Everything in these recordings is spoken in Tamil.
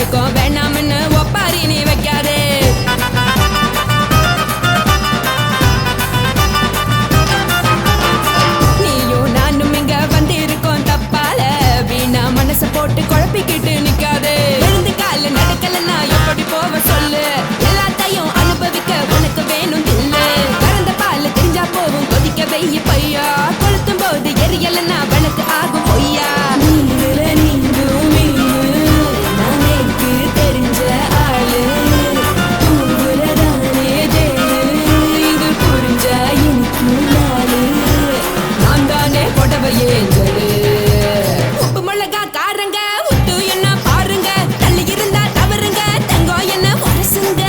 பழக்கம் வேணாம்னு ஒப்பாரி நீ வைக்காதே. நீயும் நானும் இங்க வந்து இருக்கோம் தப்பால, வீணா மனச போட்டு குழப்பிக்கிட்டு நிக்காதே. எழுந்து கால நடக்கலன்னா எப்படி போவ சொல்லு, எல்லாத்தையும் அனுபவிக்க உனக்கு வேணும் தில்லு. கறந்த பால் தெரிஞ்சா போவும் கொதிக்க வெய்ய பையா, கொளுத்தும் போது எரியலன்னா வழக்கு ஆகும் பொய்யா. உப்பு மிளகா காரங்க உத்து என்ன பாருங்க, தள்ளி இருந்தா தவறுங்க தங்கம் என்ன வரசுங்க.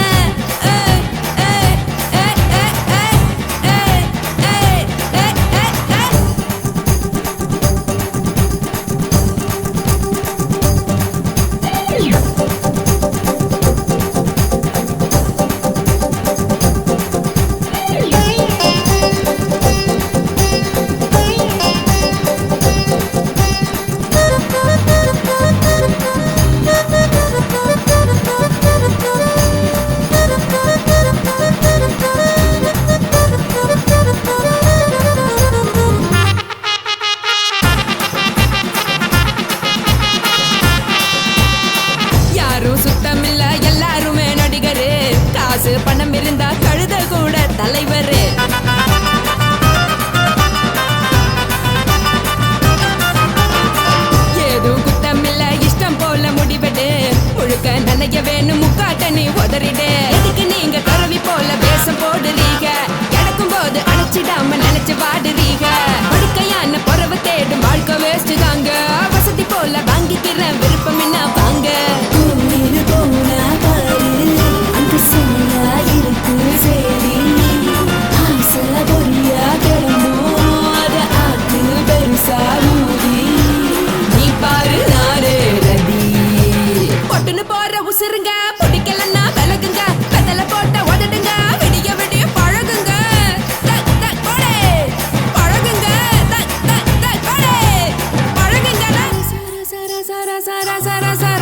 சுத்தமில்ல எல்லாருமே நடிகரு, காசு பணம் இருந்தா கழுத கூட தலைவரு. ஏதும் குத்தமில்ல இஷ்டம் போல முடிவெடு, முழுக்க நனைய வேணும் முக்காட்ட நீ உதறிடு. எதுக்கு நீங்க கரவி போல வேஷம் போடுறீங்க, கிடக்கும் போது அணைச்சிடாம நினைச்சு பாடுறீங்க. படுக்கையான பொறவை தேடும் வாழ்க்கை வேஸ்ட் தாங்க, வசதி போல வாங்கிக்கிற விருப்பம் என்ன வாங்க. போற உசுருங்க பிடிக்கலன்னா விலகுங்க, கதல போட்ட உதடுங்க விடிய விடிய பழகுங்க. பழகுங்க பழகுங்க.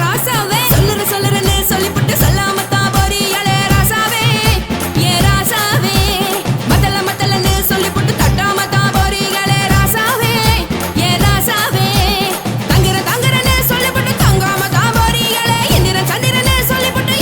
ராசாவே சொல்லுறன்னு சொல்லிவிட்டு சொல்லாமத்தான் போறியாளே ராசாவே. ஏ ராசாவே மத்தலன்னு சொல்லிவிட்டு தட்டாமத்தான் போறியாளே ராசாவே. ஏ ராசாவே தங்குறன்னு சொல்லிவிட்டு தங்காமத்தான் போறியாளே. சந்திரனே சொல்லிவிட்டு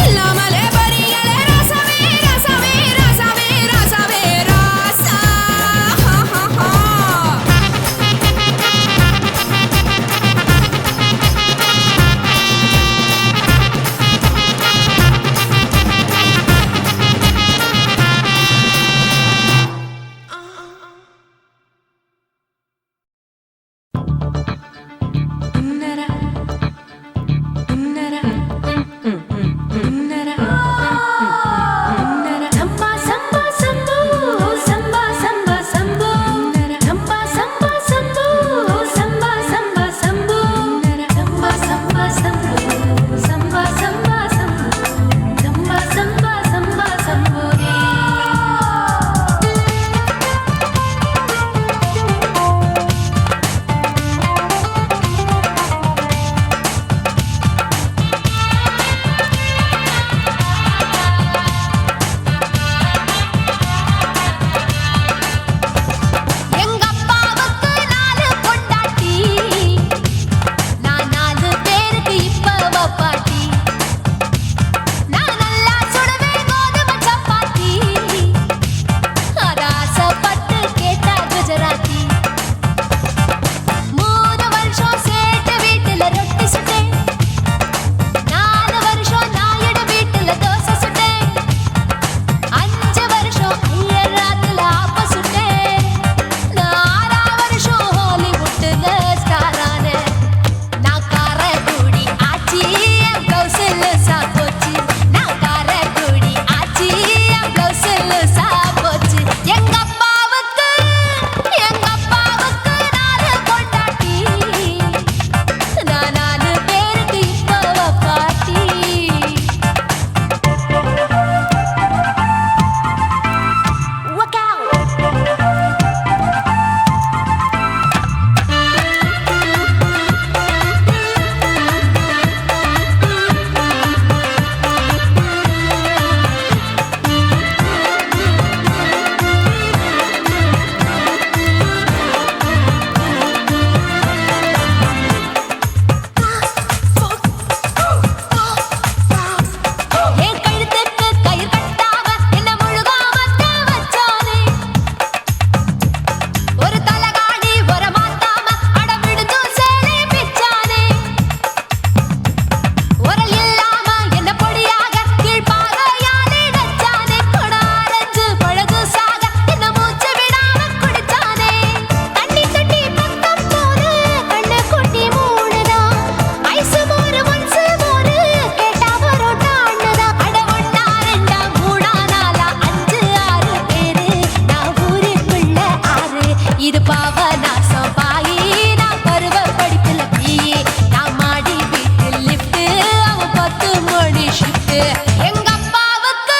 இருக்கு. எங்க அப்பாவுக்கு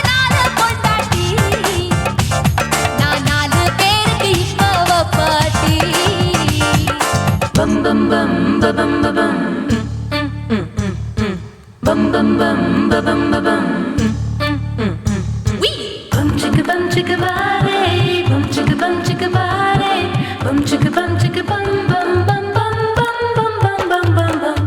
நாலு பொண்டாட்டி, நான் 4 பேருக்கு இப்ப பாட்டி. பம் பம் பம் பம் பம் bum bum bum bum bum bum chicka body bum chicka body bum chicka bum bum bum bum bum bum bum bum bum.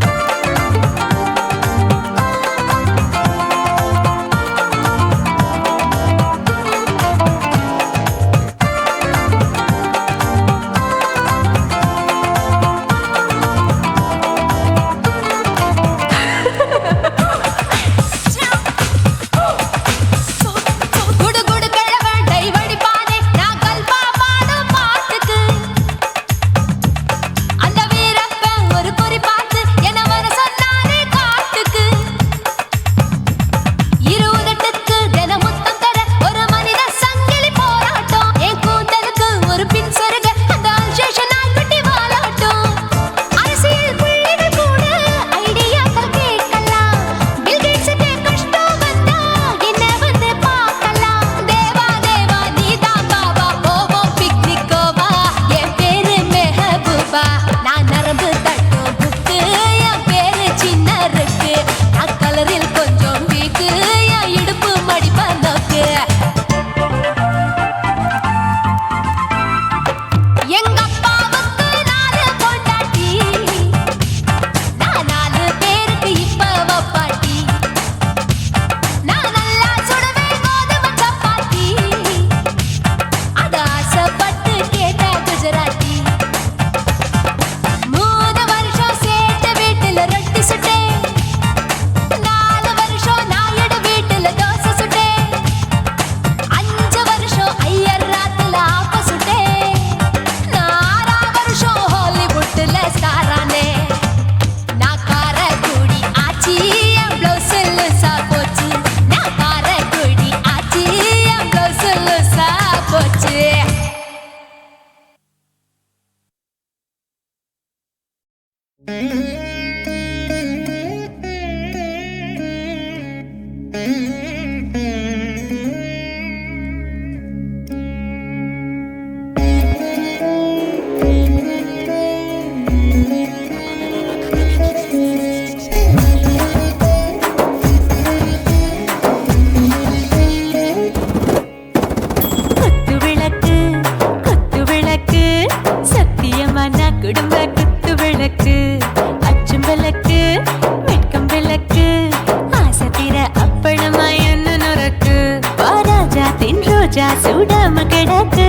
சுடாம கிடக்கு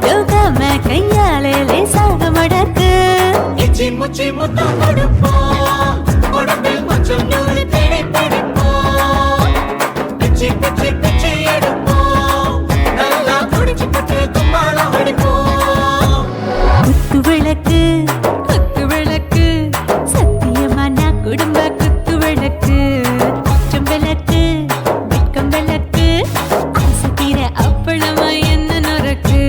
யோகாம கையாலே லேசாக மடக்கு இச்சி முச்சி முத்தம் கொடுப்போம் உடம்பில் கொஞ்சம் நூறு தேடி பிடிப்போம் பிச்சி பிச்சி பிச்சி எடுப்போம் நல்லா குடிச்சு பட்டு கும்பாலம் அடிப்போம் குத்து விளக்கு சத்தியமா நான் குடும்ப குத்து விளக்கு கொஞ்சம் விளக்கு வெட்கம் விளக்கு ஆசை தீர அப்பளமா என்ன நொறுக்கு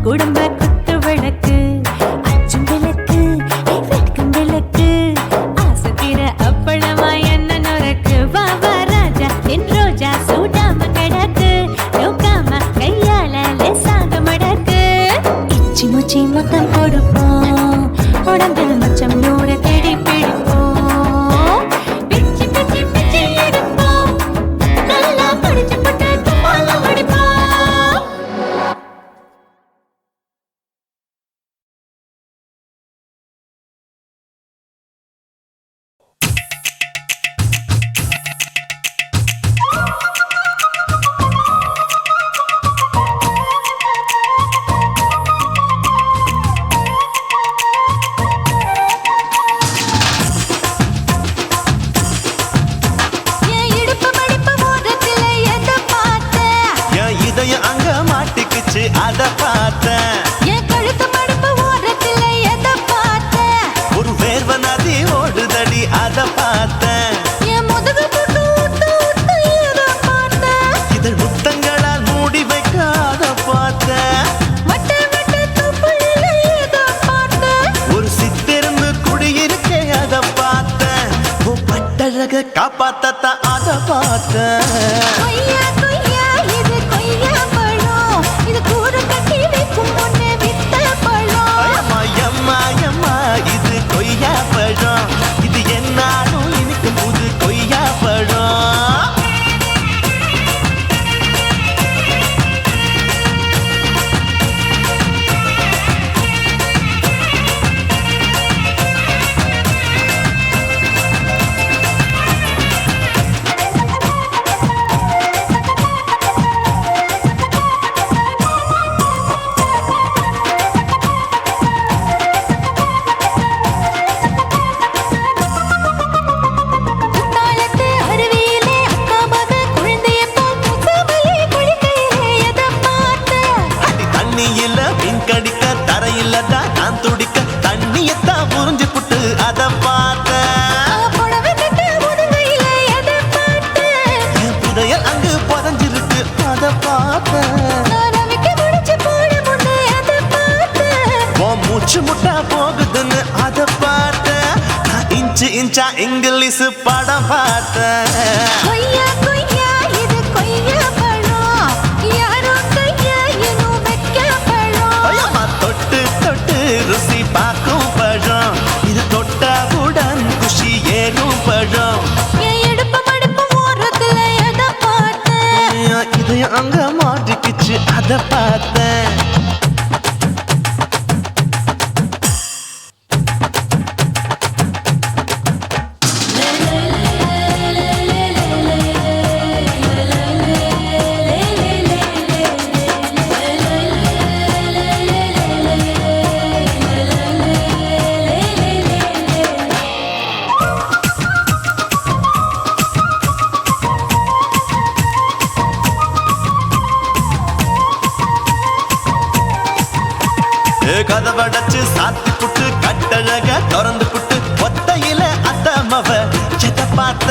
குடும்ப குத்து விளக்கு அச்சும் விளக்கு வெட்கம் விளக்கு ஆசை தீர அப்பளமா என்ன நொறுக்கு வா வா ராஜா என் ரோஜா சூடாம கிடக்கு நோக்காம கையால லேசாக மடக்கு இச்சி முச்சி மொத்தம் கொடுப்போம் உடம்பில் மச்சம் நூற தேடி பிடிப்போம் பிச்சி பிச்சி பிச்சி எடுப்போம் நல்லா படிச்சு போட்டு துப்பால அடிப்போம் என் இடுப்பு மடிப்பு ஓரத்துல எதை பார்த்தேன் என் இதயம் அங்க மாட்டிக்குச்சு அத பார்த்தேன் என் கழுத்து மடிப்பு ஓரத்துல எதை பார்த்தேன் ஒரு வேர்வ நதி ஓடுதடி அத பார்த்தேன் என் முதுகு புட்டு ஊத்து ஊத்து எதை பார்த்தேன் இதழ் முத்தங்களால் மூடி வைக்க அத பார்த்தேன் வட்ட வட்ட தொப்புளில எதை பார்த்தேன் ஒரு சித்திருந்து குடியிருக்கே அத பார்த்தேன் உன் பட்டழக காப்பாத்தத்தான் அத பார்த்தேன் கொய்யா கொய்யா இது கொய்யா பழம் இது கூறு கட்டி வைக்கும் முன்னே வித்த பழம் அம்மா எம்மா எம்மா இது கொய்யா பழம் இது என்னாலும் இனிக்கும் புது கொய்யா பழம் குத்தாலத்து அருவியிலே அக்கா மக குழந்தைய போல் முகமலே குளிக்கையிலே எதை பார்த்தேன் அடி தண்ணியில மீன் கடிக்க தரையில்லடா நான் துடிக்க தண்ணியத்தான் புரிஞ்சு புட்டு அத பார்த்தேன் புடவை கட்ட முதுகையில எதை பார்த்தேன் என் புதையல் அங்கு புதஞ்சிருக்கு அத பார்த்தேன் நான் அவிக்க முடிச்சு போட முன்னே எதை பார்த்தேன் உன் மூச்சு முட்டா போகுதுன்னு அத பார்த்தேன் நான் இன்ச்சு இன்ச்சா இங்கிலீஷ் படம் பார்த்தேன் கொய்யா கொய்யா இது கொய்யா பழம் யாரோ கையா இன்னும் வைக்க பழம் ஐயம்மா தொட்டு தொட்டு ருசி பார்க்கும் பழம் இது தொட்டவுடன் குஷி ஏறும் பழம் என் இடுப்பு மடிப்பு ஓரத்துல எதை பார்த்தேன் என் இதயம் அங்க மாட்டிக்கிச்சு அத பார்த்தேன் கதவடைச்சு சாத்தி புட்டு கட்டழக திறந்து புட்டு ஒத்தையில அத்தமவ செத்த பார்த்த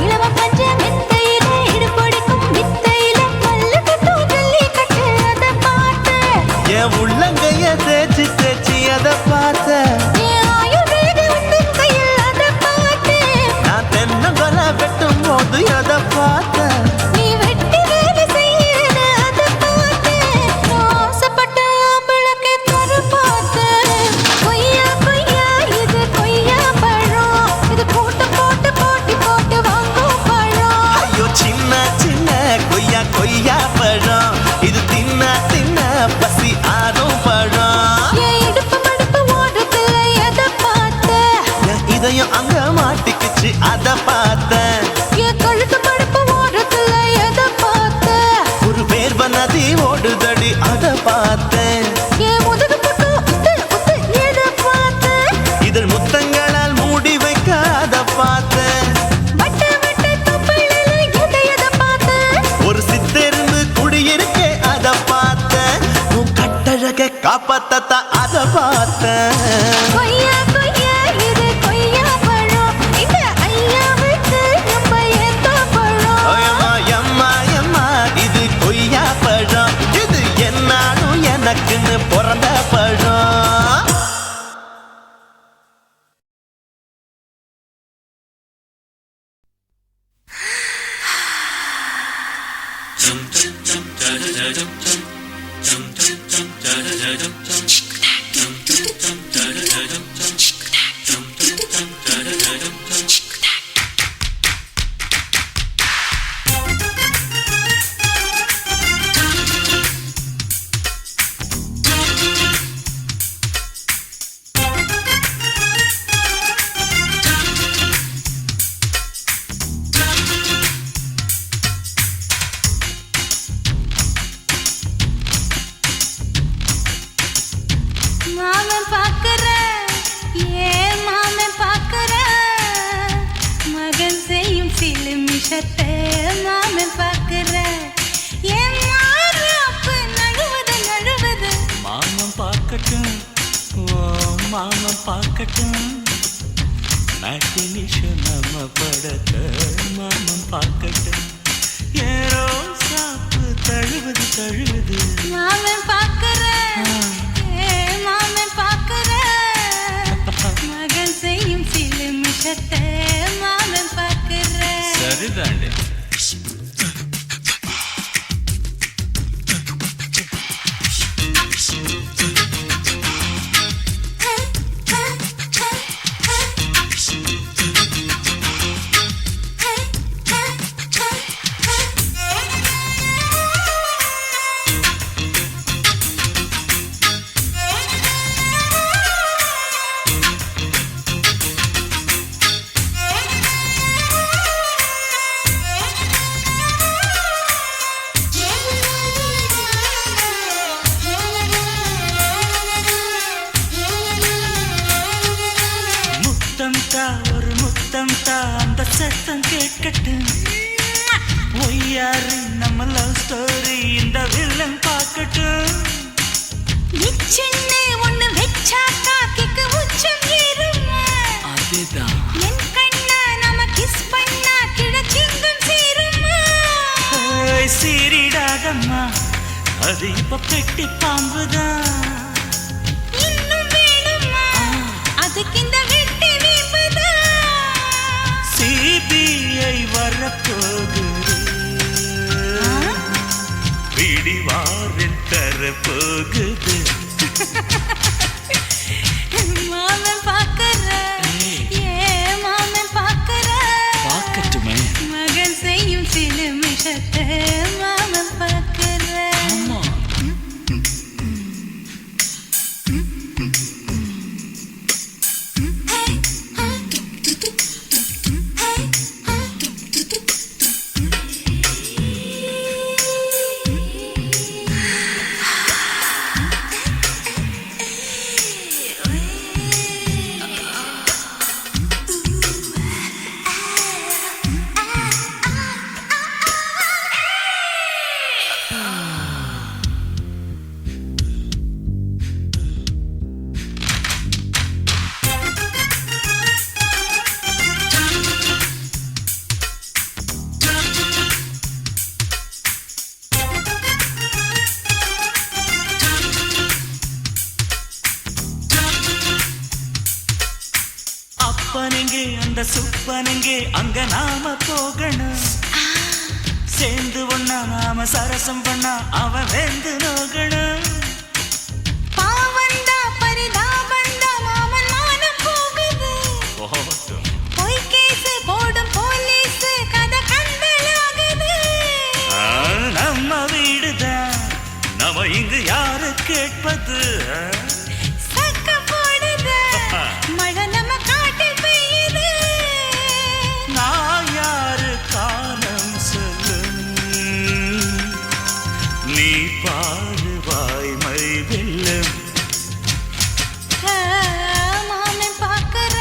இளவ பஞ்ச மெத்தையில இடுப்பொடிக்கும் வித்தையில மல்லு கட்டும் ஜல்லி கட்டு அதை பார்த்தேன் என் உள்ளங்கைய தேய்ச்சி தேய்ச்சி அத பார்த்த என் ஆயுர்வேத உந்தன் கையில் அதை பார்த்தேன் நான் தென்னங்கொலை வெட்டும் போது அத பார்த்த நீ வெட்டி வேலை செய்யறத அதை பார்த்தேன் நான் ஆசைப்பட்ட ஆம்பளுக்கு தர பார்த்தேன் கொய்யா கொய்யா இது கொய்யா பழம் இது போட்டு போட்டு போட்டி போட்டு வாங்கும் பழம் ஐயோ சின்ன சின்ன கொய்யா கொய்யா பழம் இது தின்ன தின்ன பசி ஆறும் பழம் என் இடுப்பு மடிப்பு ஓரத்துல எதை பார்த்தேன் என் இதயம் அங்க மாட்டிக்கிச்சு அத பார்த்தேன் என் கழுத்து மடிப்பு ஓரத்துல எதை பார்த்தேன் ஒரு வேர்வ நதி ஓடுதடி அத பார்த்தேன் என் முதுகு புட்டு உத்து உத்து எதை பார்த்தேன் இதழ் முத்தங்களால் மூடி வைக்க அத பார்த்தேன் வட்ட வட்ட தொப்புளில எதை பார்த்தேன் ஒரு சித்தெருந்து குடியிருக்கே அத பார்த்தேன் உன் கட்டழக காப்பாத்தத்தான் அத பார்த்தேன் கொய்யா கொய்யா இது கொய்யா பழம் இந்த ஐயாவுக்கு நம்ம ஏத்த பழம் எம்மா எம்மா எம்மா இது கொய்யா பழம் இது என்னாலும் எனக்கு உனக்குன்னு பிறந்த பழம். மாமன் பார்க்கற ஏன் மாமன் பார்க்கற மகன் செய்யும் சில மிஷத்தை மாமன் பார்க்கற ஏன் மாறாப்பு நழுவது நழுவது மாமன் பார்க்கட்டும் ஓ மாமன் பார்க்கட்டும் நாட்டு நிஷம் நம்ம படத்த மாமன் பார்க்கட்டும் ஏரோ சாப்பு தழுவது தழுவது மாமன் பார்க்கற ஏன் மாமன் பார்க்கற மகன் செய்யும் சில மிஷத்தை மாமன் பார்க்கற சரிதாண்டி. ஒரு முத்தம் தா அந்த சத்தம் கேட்கட்டும் ஒய்யாரு நம்ம லவ் ஸ்டோரி இந்த வில்லன் பார்க்கட்டும் நிச்சயமே ஒண்ணு வெச்சா காக்கிக்கு உச்சம் ஏறுமா அதுதான் என் கண்ணா நாம கிஸ் பண்ணா கிழச்சிங்கம் சேருமா சீரிடாதம்மா அது இப்ப பெட்டி பாம்புதான் இன்னும் வேணுமா அதுக்கு இந்த வெட்டி வீம்புதான் சிபிஐ வரப்போகுது பிடிவாரில் தரப்போகுது மாமன் பார்க்கற ஏன் மாமன் பார்க்கற பார்க்கட்டுமே மகன் செய்யும் சில மிஷத்தை மாமன் பார்க்கற அப்பனெங்கே அந்த சுப்பனெங்கே அங்க நாம போகணும் சேர்ந்து ஒண்ணா நாம சரசம் பண்ணா அவன் வேந்து நோகணும் பாவந்தா பரிதாபந்தா மாமன் மானம் போகுது பொய் கேஸ் போடும் போலீஸ் கதை கண்டலாகுது நம்ம வீடுதான் நம்ம இங்கு யாரு கேட்பது சக்க போடுது மழை நம்ம காட்டில் பெய்யுது நான் யாரு காலம் சொல்லும் நீ பாரு வாய்மை வெல்லும் மாமன் பார்க்கற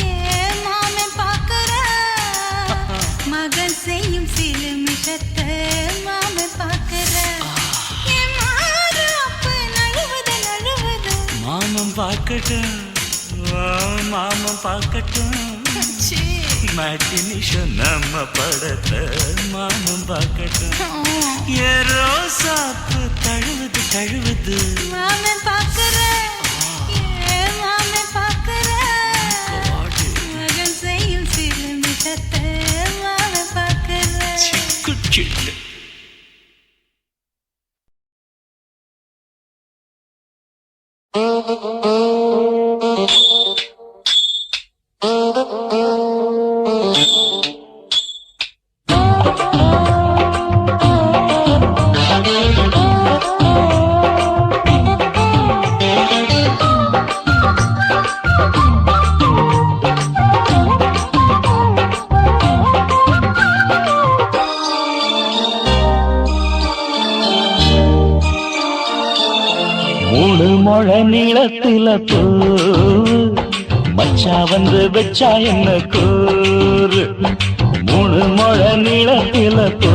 ஏன் மாமன் பார்க்கற மகன் செய்யும் சில மிஷத்தை மாமன் பார்க்கற என் மாறாப்பு நழுவது நழுவது மாமன் பார்க்கட்டும் மாமன் பார்க்கட்டும் சீ மேட்டினிஷன் நம்ம படத்தை மாமன் பார்க்கட்டும் ஏரோ சாப்பு தழுவுது தழுவுது மாமே பாக்குறேன் மாமே பாக்குறேன் மகன் செய்யும் சிறு மிகத்தை மாமே பாக்குறேன் சிக்கு மூணு முழ நீளத்தில பூ மச்சா வந்து வச்சா என்ன கூறு மூணு முழ நீளத்தில பூ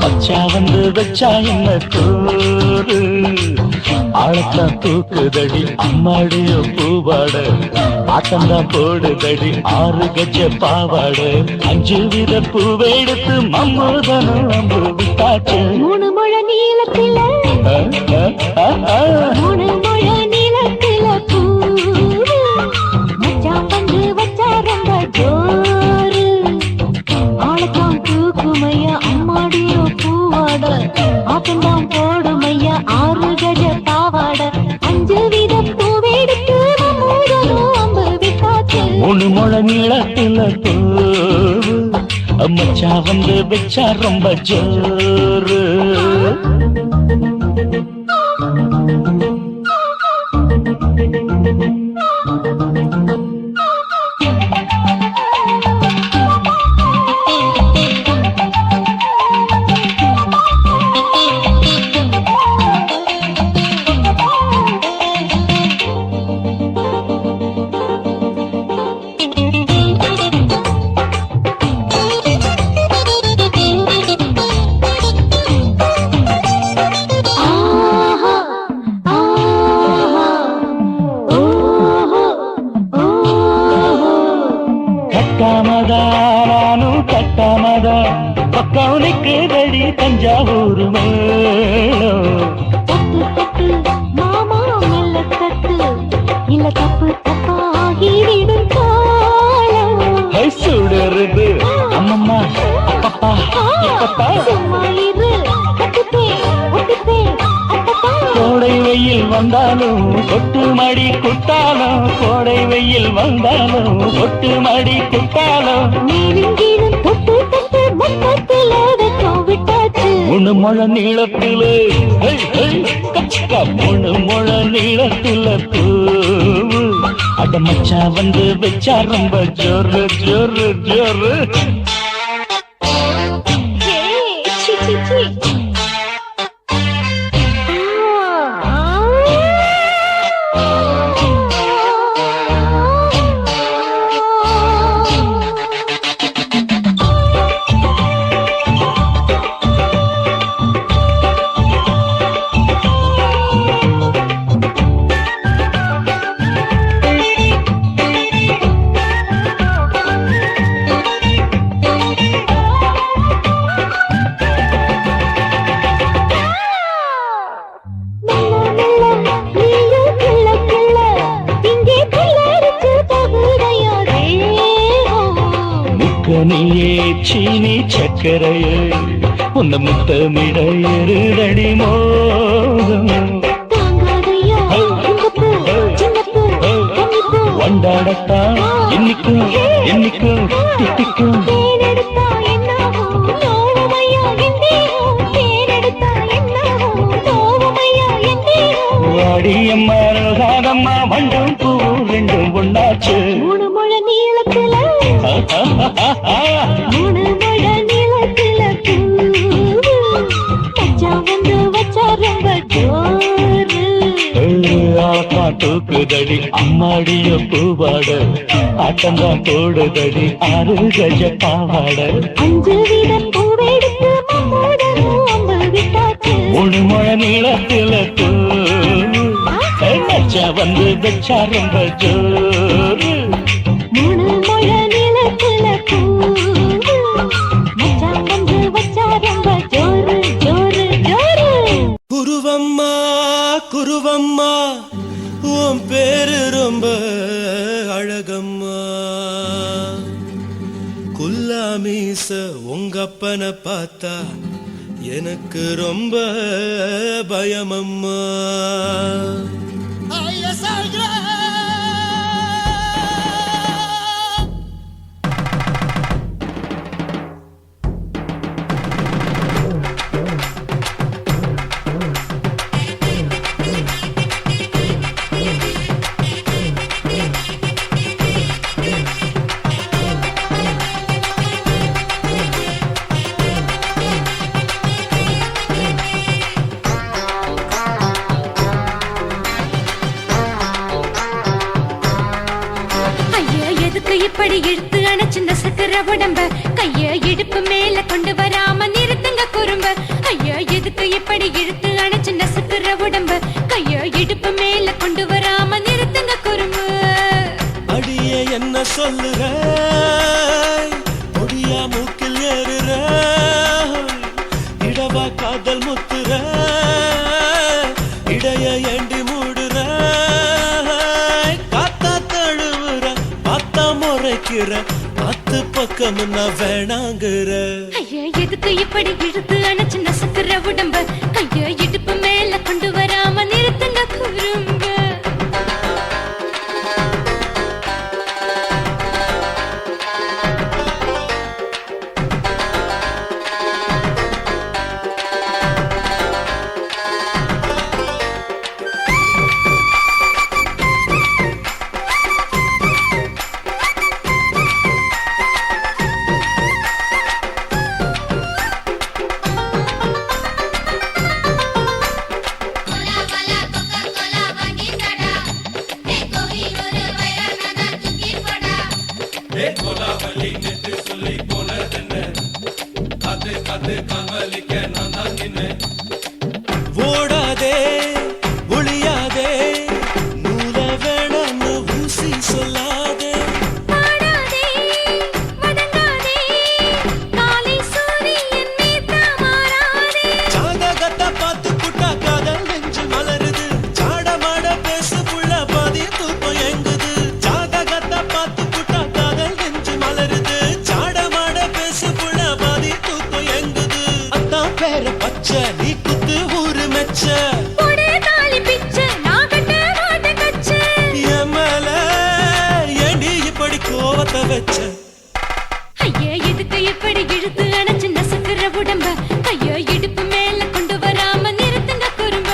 மச்சா வந்து வச்சா என்ன கூறு ஆழத்தான் தூக்குதடி அம்மாடியோ பூவாட ஆட்டந்தான் போடுதடி 6 கஜ பாவாட 5 வித பூவெடுத்து மம்மூதனும் அம்பு விட்டாச்சு மூணு முழ நீளத்தில மூணு முழ நீளத்தில பூ மச்சான் வந்து வச்சா ரொம்ப ஜோரு ஆளத்தான் தூக்குமையா அம்மாடியோ பூவாட ஆட்டந்தான் போடுமையா 6 கஜ பாவாட 5 வித பூவெடுத்து மம்மூதனும் அம்பு விட்டாச்சு மூணு முழ நீளத்தில பூ மச்சா வந்து வச்சா ரொம்ப ஜோரு கட்டாமதா பக்கம் நிற்குதடி தஞ்சாவூர் மேளம் மாமா மெல்ல தட்டு இல்ல தப்பு தப்பாகிவிடும் காலம் சுடருது அம்மம்மா அப்பப்பா இப்பப்பா சும்மா இரு கட்டுப்பேன் ஒட்டுப்பேன் அப்பப்பா கோடை வெயில் வந்தாலும் கொட்டு மடி குத்தாலும் கோடை வெயில் வந்தாலும் கொட்டு மடி குத்தாலும் மேலும் கீழும் தொட்டு தொட்டு மொத்தத்தில் வெக்கம் விட்டாச்சு மூணு முழ நீளத்தில கச்சிக்கா மூணு முழ நீளத்தில பூ அட மச்சா வந்து வச்சா ரொம்ப ஜோரு ஜோரு ஜோரு சி சி சி நீயே சீனி சக்கரையே உன்ன முத்தமிட எருதடி மோகம் வண்டாடத்தான் என்னைக்கும் என்னைக்கும் திட்டிக்கும் வாடியம்மா ரோசாதம்மா வண்டும் பூ ரெண்டும் ஒண்ணாச்சு மூணு முழ நீளத்துல மூணு முழ நீளத்துல பூ வந்து வச்சா ரொம்ப ஜோரு தூக்குதடி அம்மாடிய பூவாட ஆட்டந்தான் போடுதடி 6 கஜ பாவாட 5 வீத பூவெடுத்து மம்மூதனும் அம்பு விட்டாச்சு மூணு முழ நீளத்தில பூ வந்து வச்சா ரொம்ப ஜோரு மூணு முழ குருவம்மா உன் பேரு ரொம்ப அழகம்மா குல்லாமீச உங்க அப்பனை பார்த்தா எனக்கு ரொம்ப பயமம்மா இப்படி இழுத்து அணைச்சிருந்த சக்கர உடம்ப கைய இடுப்பு மேல கொண்டு வராம நிறுத்துங்க குறும்ப ஐயா எதுக்கு இப்படி இழுத்து அணைச்சிருந்த சக்கர உடம்ப கைய இடுப்பு மேல கொண்டு வராம நிறுத்துங்க குறும்பு அடியே என்ன சொல்லுற பொடியா மூக்கில் ஏறுற இடவா காதல் முத்துற இடைய ஏண்டி மூடுற காத்தா தழுவுற பார்த்தா முறைக்கிற பத்து பக்கம் நான் வேணாங்குற ஐயா எதுக்கு இப்படி இழுத்து அணைச்சு நசுக்குற உடம்ப கைய இடுப்பு மேல கொண்டு வராம நிறுத்துங்க குறும்ப ஓடாதே ஒளியாதே நூல வேணான்னு ஊசி சொல்லாதே ஜாதகத்தை பார்த்து புட்டா காதல் நெஞ்சு மலருது சாடமாட பேசு புள்ள பாதி தூக்கம் எங்குது ஜாதகத்தை பார்த்து புட்டா காதல் நெஞ்சு மலருது சாடமாட பேசு புள்ள பாதி தூக்கம் எங்குது அத்தான் பேர பச்சை நீ குத்து ஊரு மெச்ச கோவத்தை வச்ச ஐயா எதுக்கு இப்படி இழுத்து அணைச்சு நசுக்குற உடம்ப கைய இடுப்பு மேல கொண்டு வராம நிறுத்துங்க குறும்ப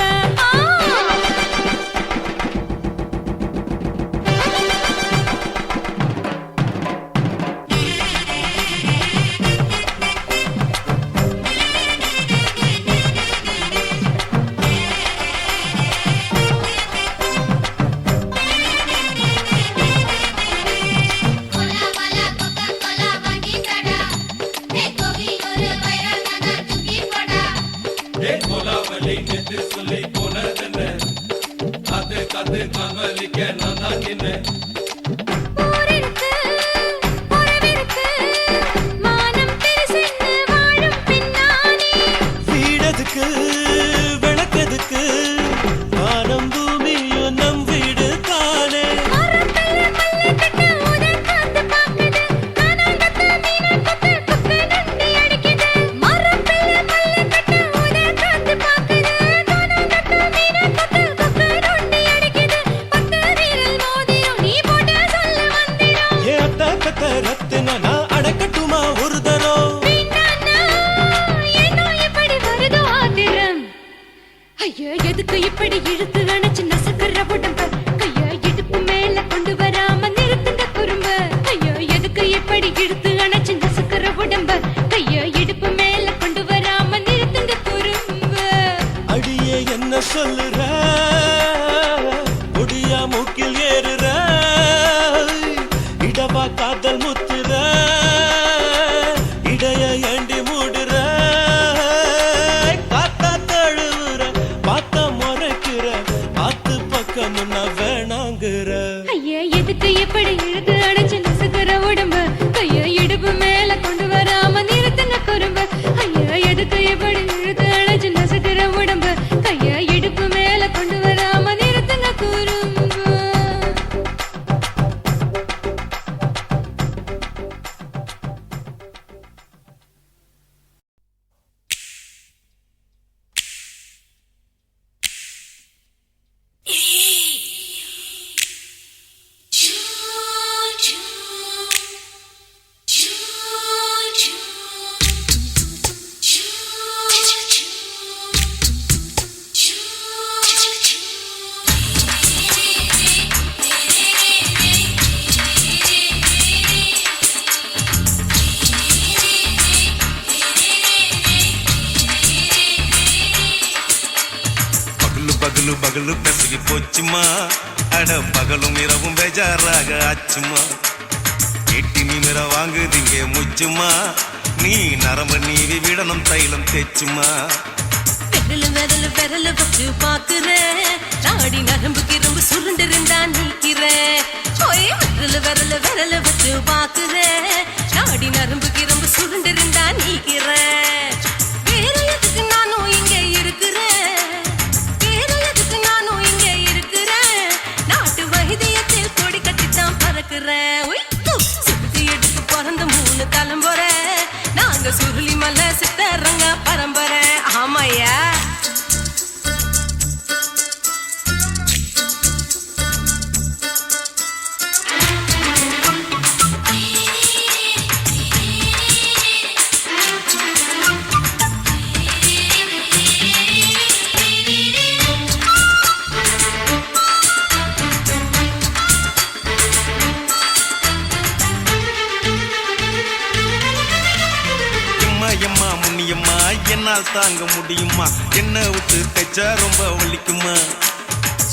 வீடதுக்கு விளக்கதுக்கு வானம் பூமியும் நம் வீடு தானே ரத்தினா நான் அடக்கட்டுமா ஒரு தரம் ஐயா எதுக்கு இப்படி இழுத்து அணைச்சு நசுக்குற உடம்ப கைய இடுப்பு மேல கொண்டு வராம நிறுத்துங்க குறும்ப ஐயா எதுக்கு இப்படி இழுத்து அணைச்சு நசுக்குற உடம்ப கைய இடுப்பு மேல கொண்டு வராம நிறுத்துங்க குறும்ப அடியே என்ன சொல்லுற முடியா மூக்கில் ஏறுற இடவா காதல் முத்துற இடைய ஏண்டி மூடுற காத்தா தழுவுற பார்த்தா முறைக்கிற பார்த்து பக்கம் நான் வேணாங்குற ஐயா எதுக்கு இப்படி இழுத்து அணைச்சு நசுக்குற உடம்ப கைய இடுப்பு மேல கொண்டு வராம நிறுத்துங்க குறும்ப ஐயா எதுக்கு இப்படி இழுத்து அணைச்சு நசுக்குற உடம்ப கைய இடுப்பு பகலு பகலு பெசகி போச்சுமா அட பகலும் இரவும் பேஜாராக ஆச்சுமா எட்டி நிமிர வாங்குதிங்க முச்சுமா நீ நரம்பு நீவி விடணும் தைலம் தேச்சுமா விரல வச்சு பாக்குறேன் நாடி நரம்புக்கு ரொம்ப சுருண்டு இருந்தா நீக்கிறேன் விரல வச்சு பாக்குறேன் நாடி நரம்புக்கு ரொம்ப சுருண்டு இருந்தா நீக்கிறேன் வேற எதுக்கு நானும் இங்க இருக்கிறேன் வேற எதுக்கு நானும் இங்க இருக்கிறேன் நாட்டு வைத்தியத்தில் கொடி கட்டித்தான் பறக்கிறேன் சுத்தி எடுத்து பிறந்த 3 தலைமுறை நாங்க சுருளி மலை சித்தரங்க பரம்பரை ஆமாயா எம்மா முன்னியம்மா என்னால் தாங்க முடியுமா என்ன விட்டு தைச்சா ரொம்ப வலிக்குமா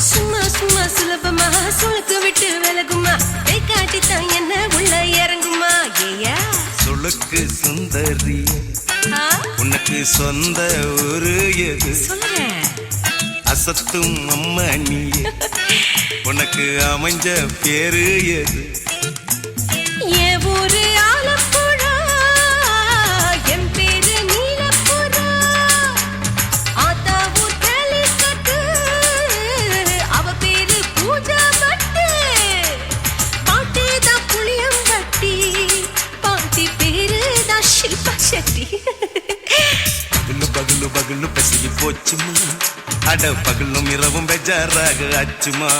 சும்மா சும்மா சுலபமா சுளுக்கு விட்டு விலகுமா கை காட்டித்தான் என்ன உள்ள இறங்குமா ஏயா சுளுக்கு சுந்தரி உனக்கு சொந்த ஊரு எது சொல்றேன் அசத்தும் அம்மா நீ உனக்கு அமைஞ்ச பேரு எது என் ஊரு ஆலப்புழா என் பேரு நீலப்புறா ஆத்தா ஊர் கேலிக்கட்டு அவ பேரு பூஜா பட்டு பாட்டி தான் புளியம்பட்டி பாட்டி பேரு தான் ஷில்பா செட்டி பகலு பகலு பகலு பெசகி போச்சுமா அட பகலும் இரவும் பெஜாராக ஆச்சுமா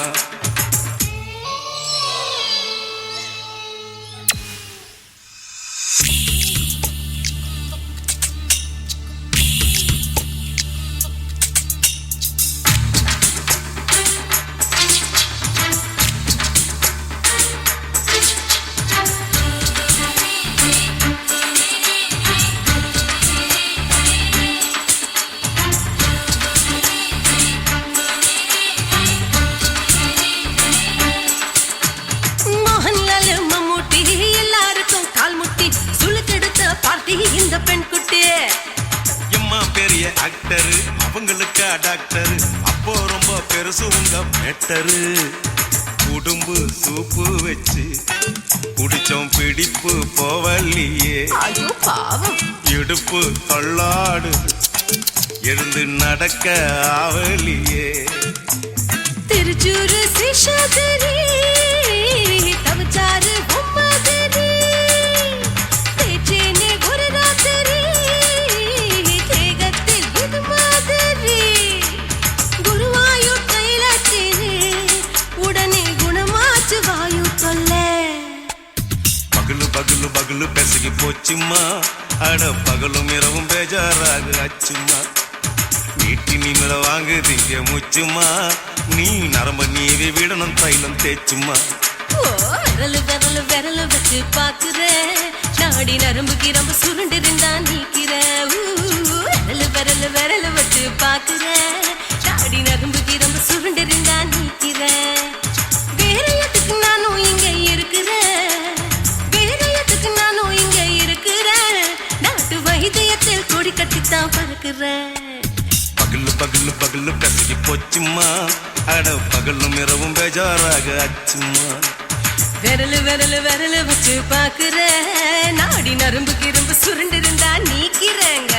இந்த பெண் குட்டி எம்மா பெரிய ஆக்டரு அவங்களுக்கா டாக்டரு அப்போ ரொம்ப பெருசு உங்க மேட்டரு உடும்பு சூப்பு வச்சு குடிச்சோம் பிடிப்பு போவல்லையே ஐயோ பாவம் இடுப்பு தள்ளாடு எழுந்து நடக்க ஆவலியே திருச்சூரு சிஷாதிரி தவச்சாரு பொம்மதிரி தேச்சேனே ஒரு ராத்திரி தேகத்தில் இது மாதிரி குருவாயூர் தைலத்தினே உடனே குணமாச்சு வாயு தொல்லை பகலு பகலு பகலு பெசகி போச்சுமா அட பகலும் இரவும் பேஜாராக ஆச்சுமா நீட்டி நிமிர வாங்குதிங்க முச்சுமா நீ நரம்ப நீவி விடணும் தைலம் தேச்சுமா விரல வச்சு பாக்குறேன் நாடி நரம்புக்கு ரொம்ப சுருண்டு இருந்தா நீக்கிறேன் விரல வச்சு பாக்குறேன் நாடி நரம்புக்கு ரொம்ப சுருண்டு இருந்தா நீக்கிறேன் வேற எதுக்கு நானும் இங்க இருக்கிறேன் வேற எதுக்கு நானும் இங்க இருக்கிறேன் நாட்டு வைத்தியத்தில் கொடி கட்டித்தான் பறக்கிறேன் பகலு பகலு பகலு பெசகி போச்சுமா அட பகலும் இரவும் பேஜாராக ஆச்சுமா விரல வச்சு பாக்குறேன் நாடி நரம்புக்கு ரொம்ப சுருண்டு இருந்தா நீக்கிறேங்க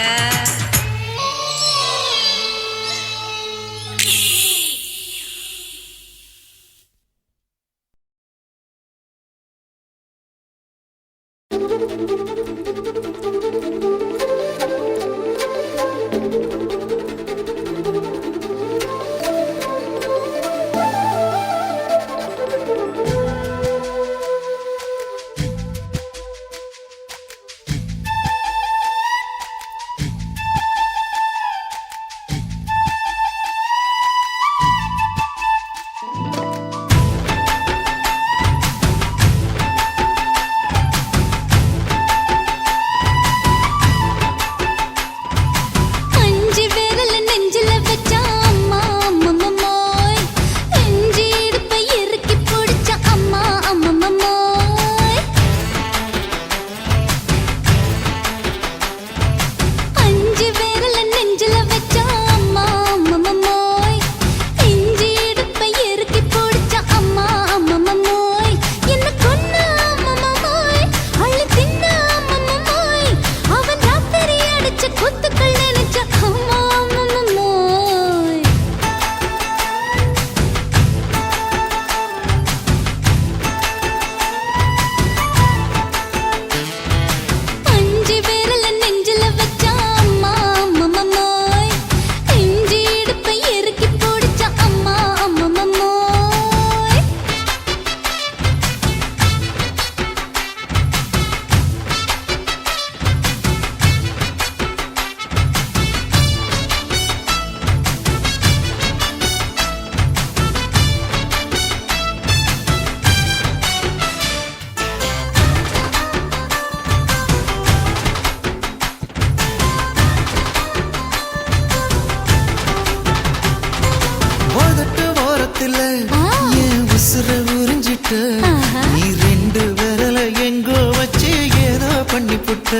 புட்ட நீ ரெண்டு விரல எங்கோ வச்சு ஏதோ பண்ணி புட்ட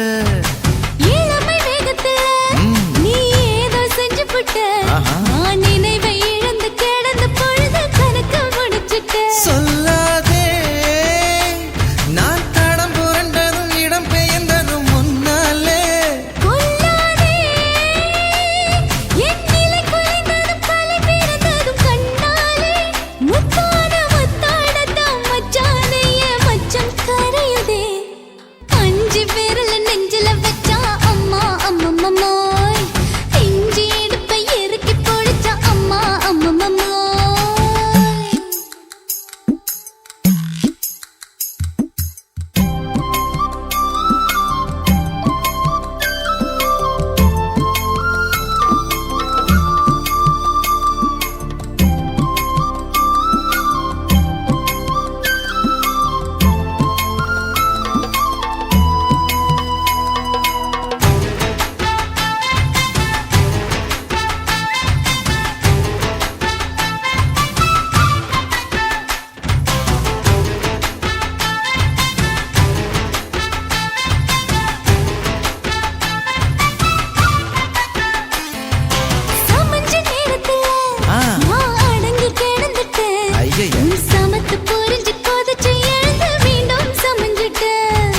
இளமை வேகத்துல நீ ஏதோ செஞ்சு புட்ட நான் நினைவை இழந்து கிடந்த பொழுது கணக்கு முடிச்சிட்ட சொல்லாதே நான் தடம் புரண்டதும் இடம் பெயர்ந்ததும் முன்னாலே கொல்லாதே என் நிலை குலைந்ததும் கலை பிறந்ததும் கண்ணாலே முத்தான முத்தாடத்தான் மச்சானே என் மச்சம் கரையுதே அஞ்சு விரல நெஞ்சில வச்சா அம்மா அம்மம்மம்மோய் இஞ்சி இடுப்பை இறுக்கி பொழிச்சா அம்மா அம்மம்மம்மோய் சமஞ்ச நேரத்துல நான் அடங்கி கிடந்துட்டேன் ஐயைய. நீ சமத்து புரிஞ்சு கொதிச்சு எழுந்து மீண்டும் சமஞ்சிட்டேன்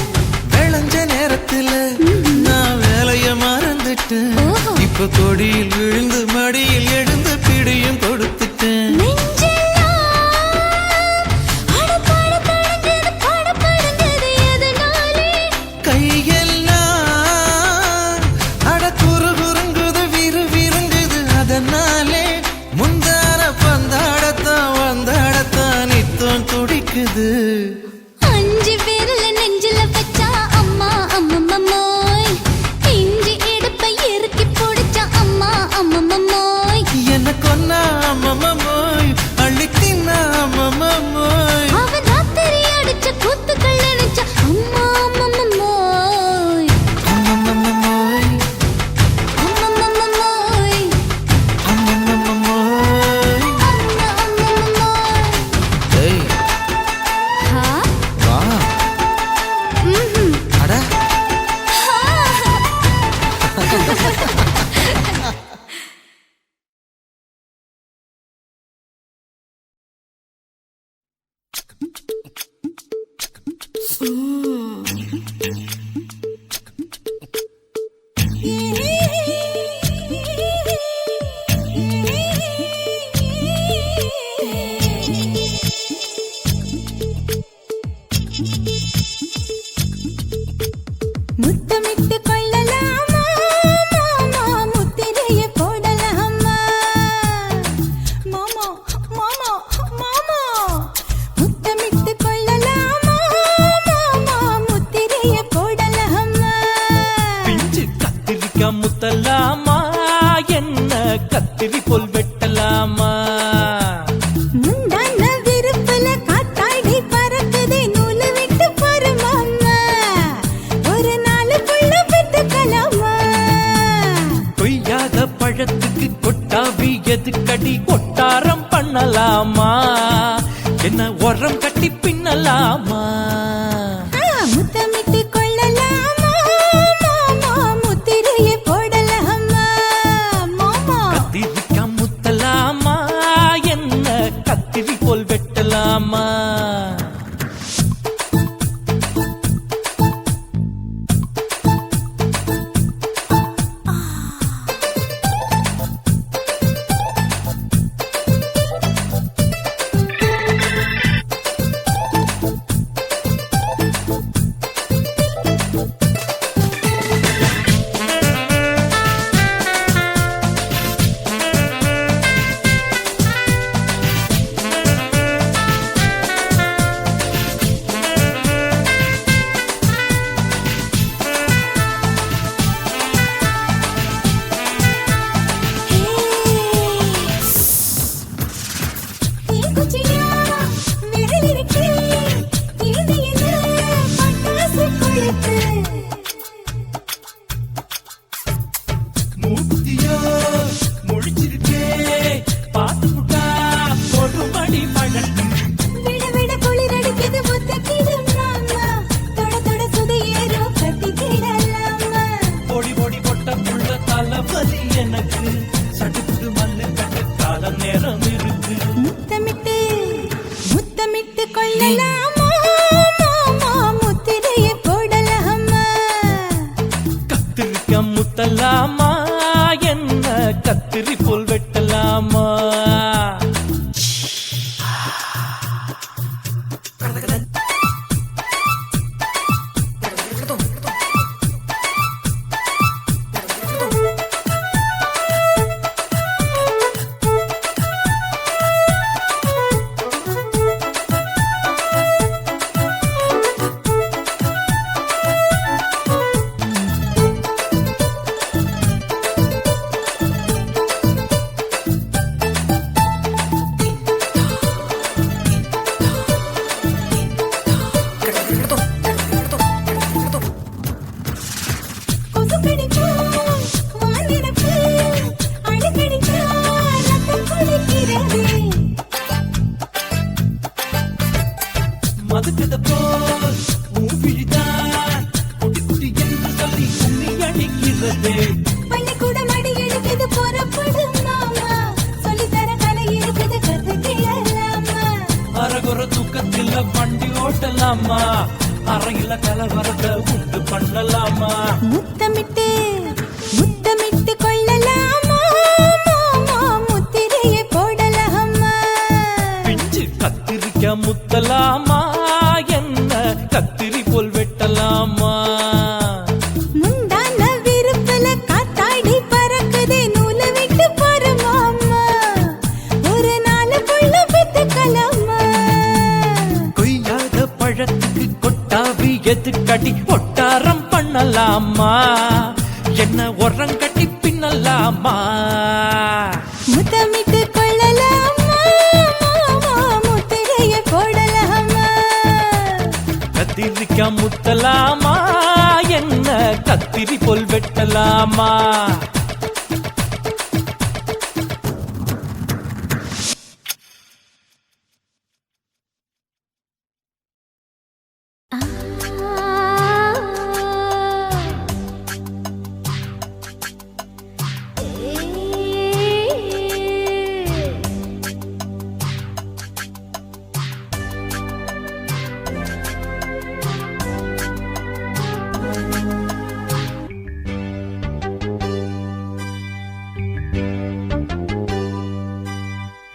விளைஞ்ச நேரத்துல நான் வேலைய மறந்துட்டேன் ஓஹோ. இப்ப கொடியில் விழுந்து மடியில் எழுந்து பிடியும் கொடுத்துட்டேன் நெஞ்செல்லாம் அடப்பாட தடங்குது படபடங்குது எதனாலே கையெல்லாம் அட குறு குறுங்குது விறு விருங்குது அதனாலே முந்தான பந்தாடத்தான் வந்தாடத்தான் நித்தம் துடிக்குது அஞ்சு விரல நெஞ்சில வச்சா அம்மா அம்மம்மம்மோய் இஞ்சி இடுப்பை இறுக்கி பொடிச்சா அம்மா அம்மம்மம்மோய் என்ன கொன்னா அம்மம்மோய் அள்ளி தின்னா அம்மம்மோய் அவன் ராத்திரி அடிச்ச கூத்துக்கள் நினைச்சா அம்மா அம்மம்மம்மோய் அம்மம்மோய் அம்மம்மம்மோய் அம்மம்மோய் அம்மா அம்மம்மம்மோய் ஏய் ஹா வா ம்ஹும் அட முத்தமிட்டு கொள்ளலாமா மாமா முத்திரைய போடலாமா மாமா மாமா மாமா முத்தமிட்டு கொள்ளலாமா மாமா முத்திரைய போடலாமா பிஞ்சு கத்திரிக்காய் முத்தலாமா என்ன கத்திரி போல் வெட்டலாமா முந்தான விருப்புல காத்தாடி பறக்குதே நூலு விட்டு போற மாமா ஒரு நாலு புள்ள பெத்துக்கலாமா கொய்யாத பழத்துக்கு கொட்டாவி எதுக்கடி கொட்டாரம் பண்ணலாமா என்ன உரம் கட்டி பின்னலாமா முத்தமிட்டு கொள்ளலாமா மாமா முத்திரைய போடலாமா மாமா கத்திரிக்காய் முத்தலாமா என்ன கத்திரி போல் வெட்டலாமா நேரம் இருக்கு. முத்தமிட்டு முத்தமிட்டு கொள்ளலாமா மாமா முத்திரையை போடலாமா கத்திரிக்க முத்தலாமா என்ன கத்திரி போல் வெட்டலாமா கொசு கடிச்சா வானிரப்பு அடிக்கடிச்சா ரத்தம் கொதிக்கிறது மதுக்கத போல் மூவிழிதான் குட்டி குட்டி என்று சொல்லி கும்மி அடிக்கிறது. பள்ளிக்கூடம் அடி எடுக்குது புறப்படும் மாமா சொல்லித்தர கலை இருக்குது கத்துக்கலாமா அரகுற தூக்கத்தில் வண்டி ஓட்டலாமா அறையில கலவரத்தை உண்டு பண்ணலாமா முத்தமிட்டு முத்தமிட்டு கொள்ளலாமா மாமா முத்திரையை போடலாமா பிஞ்சு கத்திரிக்க முத்தலாமா என்ன கத்திரி போல் வெட்டலாமா முந்தான விருப்பல காத்தாடி பறக்குதே நூலை விட்டு போற மாமா ஒரு நாளுக்குள்ள வித்துக்கலாமா கொய்யாத பழத்துக்கு கொட்டாவி எதுக்கடி ஒட்டாரம் பண்ணலாமா என்ன உரங்கட்டி பின்னலாமா முத்தமிட்டு கொள்ளலாமா மாமா முத்திரையை போடலாமா கத்திரிக்க முத்தலாமா என்ன கத்திரி போல் வெட்டலாமா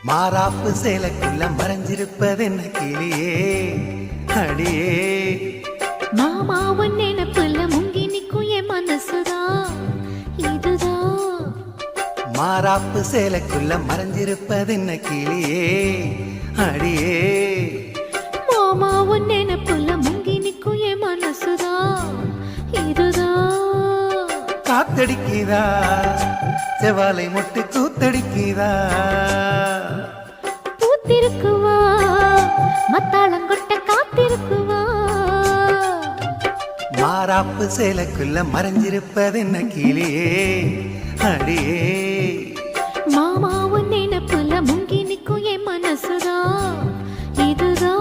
மாறாப்பு சேலைக்குள்ள மறைஞ்சிருப்பது என்ன கிளியே அடியே மாமாவன் நினைப்புல முங்கி நிக்கும் என் மனசுதான் இதுதான் மாறாப்பு சேலைக்குள்ள மறைஞ்சிருப்பது என்ன கிளியே அடியே மாமாவன் நினைப்புல முங்கி நிக்கும் என் மனசுதான் இதுதான் காத்தடிக்குதா செவாலை முட்டு கூத்தடிக்குதா பூத்திருக்குவா மத்தாளங்கொட்ட காத்திருக்குவா மாறாப்பு சேலைக்குள்ள மறைஞ்சிருப்பது என்ன கிளியே அடியே மாமாவன் நினைப்புல முங்கி நிக்கும் என் மனசுதான் இதுதான்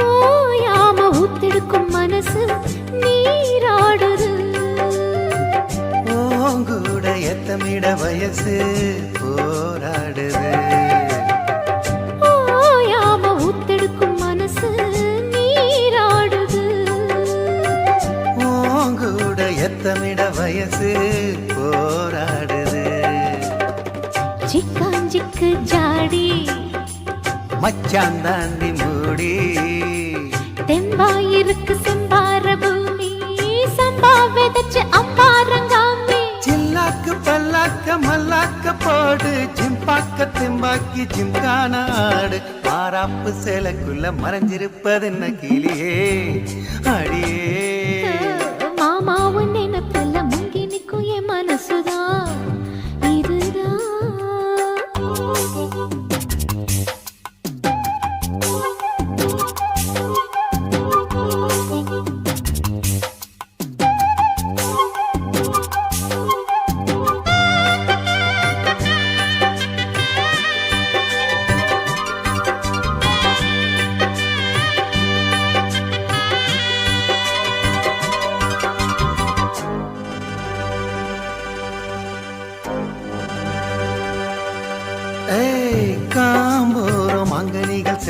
ஓயாம ஊத்தெடுக்கும் மனசு நீராடுது ஓங்கூட எத்தமிட வயசு போராடுது ஓயாம ஊத்தெடுக்கும் மனசு நீராடுது ஓங்கூட எத்தமிட வயசு போராடுது சிக்காஞ்சிக்கு ஜாடி மச்சான் தாண்டி மூடி தெம்பாயிருக்கு செம்பார பூமி சம்பா விதைச்சு அம்பாரங்காமி சில்லாக்கு பல்லாக்க மல்லாக்க போடு ஜிம்பாக்க திம்பாக்கி ஜிம்கான ஆடு மாறாப்பு சேலைக்குள்ள மறைஞ்சிருப்பது என்ன கிளியே அடியே மாமாவும் நினைப்புல முங்கி நிக்கும் என் மனசுதான் இதுதான்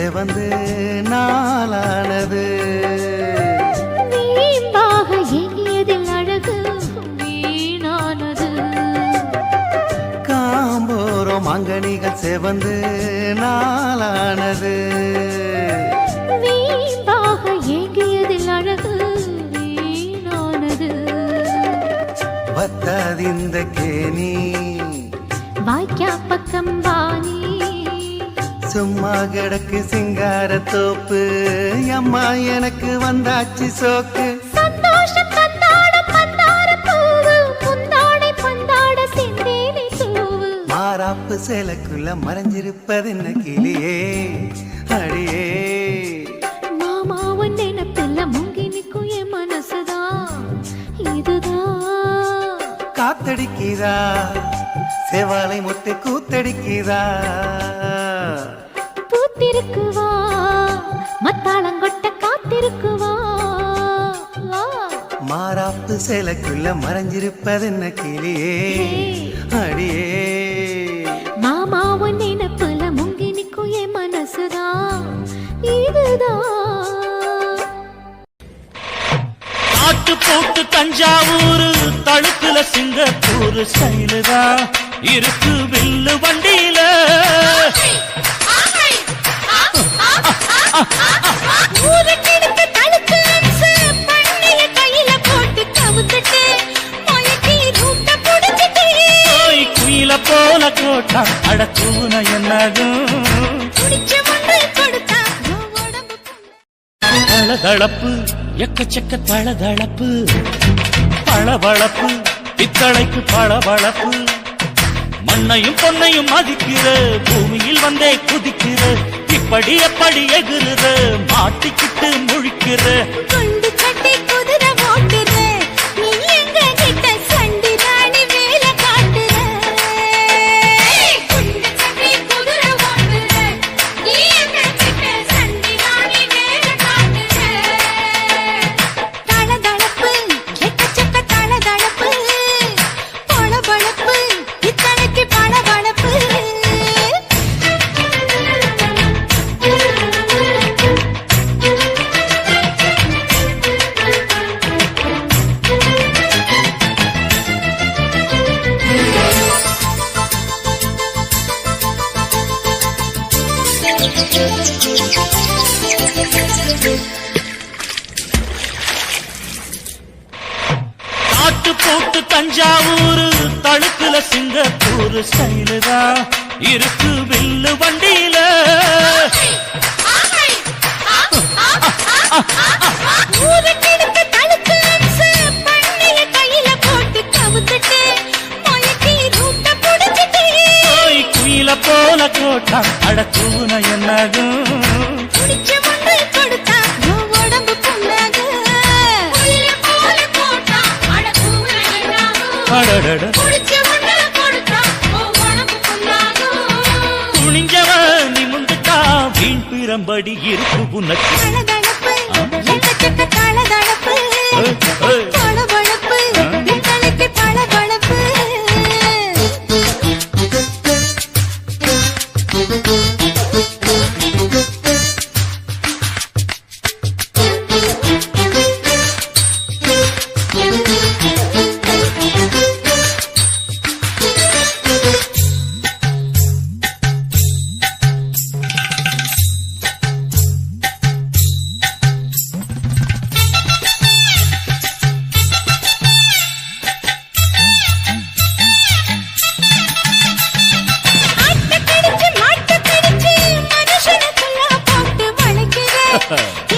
செவந்து நாளானது வீம்பாக எண்ணியதில் அழகு வீணானது காம்போரம் மாங்கனிகள் செவந்து நாளானது வீம்பாக எண்ணியதில் அழகு வீணானது வத்தாதிந்த கேணி வாய்க்கா பக்கம் வாணி சும்மா கிடக்கு சிங்கார தோப்பு அம்மா எனக்கு வந்தாச்சு சோக்கு சந்தோஷம் தந்தாட பந்தார பூவு முந்தாடை பந்தாட செந்தேனை தூவு மாறாப்பு சேலைக்குள்ள மறைஞ்சிருப்பது என்ன கிளியே அடியே மாமா உன் நினைப்பில்ல முங்கி நிற்கும் என் மனசுதான் இதுதான் காத்தடிக்கிறா செவாலை முட்டு கூத்தடிக்கிறா பூத்திருக்குவா மத்தாளங்கொட்ட காத்திருக்குவா மாறாப்பு சேலைக்குள்ள மறைஞ்சிருப்பது என்ன கிளியே அடியே மாமா உன் நினைப்புல முங்கி நிற்கும் என் மனசுதான் இதுதான் ஆட்டு போட்டு தஞ்சாவூர் தழுக்குல சிங்கப்பூர் ஸ்டைலுதா இருக்கு வில்லு வண்டியில ஊருக்கெடுத்து தடுத்து அம்சு பண்ணிய கையில போட்டு கவுத்துட்டு மயக்கி ரூட்ட புடிச்சிட்டு போய் குயில போல கோட்டா அடக்கூன என்னதும் குடிச்ச மண்ணை கொடுத்தா உடம்பு தளதளப்பு எக்கச்சக்க தளதளப்பு பளபளப்பு பித்தளைக்கு பளபளப்பு மண்ணையும் பொன்னையும் மதிக்கிற பூமியில் வந்தே குதிக்கிற இப்படி எப்படி எகுறுற மாட்டிக்கிட்டு முழிக்கிற குண்டு சட்டை குதிரை ஓட்டுற நீ எங்க கிட்ட சண்டி தானி வேலை காட்டுற குண்டு சட்டை குதிரை ஓட்டுற நீ எங்க கிட்ட சண்டி தானி வேலை காட்டுற தளதளப்பு எக்கச்சக்க தளதளப்பு பளபளப்பு இத்தனைக்கு பளபளப்பு ஆட்டு போட்டு தஞ்சாவூர் தழுக்குல சிங்கப்பூர் ஸ்டைலுதா இருக்கு வில்லு வண்டியில ஊருக்கெடுத்து தடுத்து அம்சு பண்ணிய கையில போட்டு கவுத்துட்டு மயக்கி ரூட்ட புடிச்சிட்டு போய் குயில போல கோட்டா அடக்கூன என்னதும் குடிச்ச மண்ணை கொடுத்தா உன் உடம்பு புண்ணாக குயில போல போட்டா அடக்கூற என்னாகும் அடடட குடிச்ச மண்ணை கொடுத்தா உன் உடம்பு புண்ணாகும் துணிஞ்சவன் நிமிந்துட்டா வீண் பிறம்படி இருக்கு உனக்கு தளதளப்பு எக்கச்சக்க தளதளப்பு பளபளப்பு இத்தனைக்கு பளபளப்பு ஆட்டக்கடிச்சு மாட்டக்கடிச்சு மனுஷனுக்குள்ள போட்டு வளைக்கிற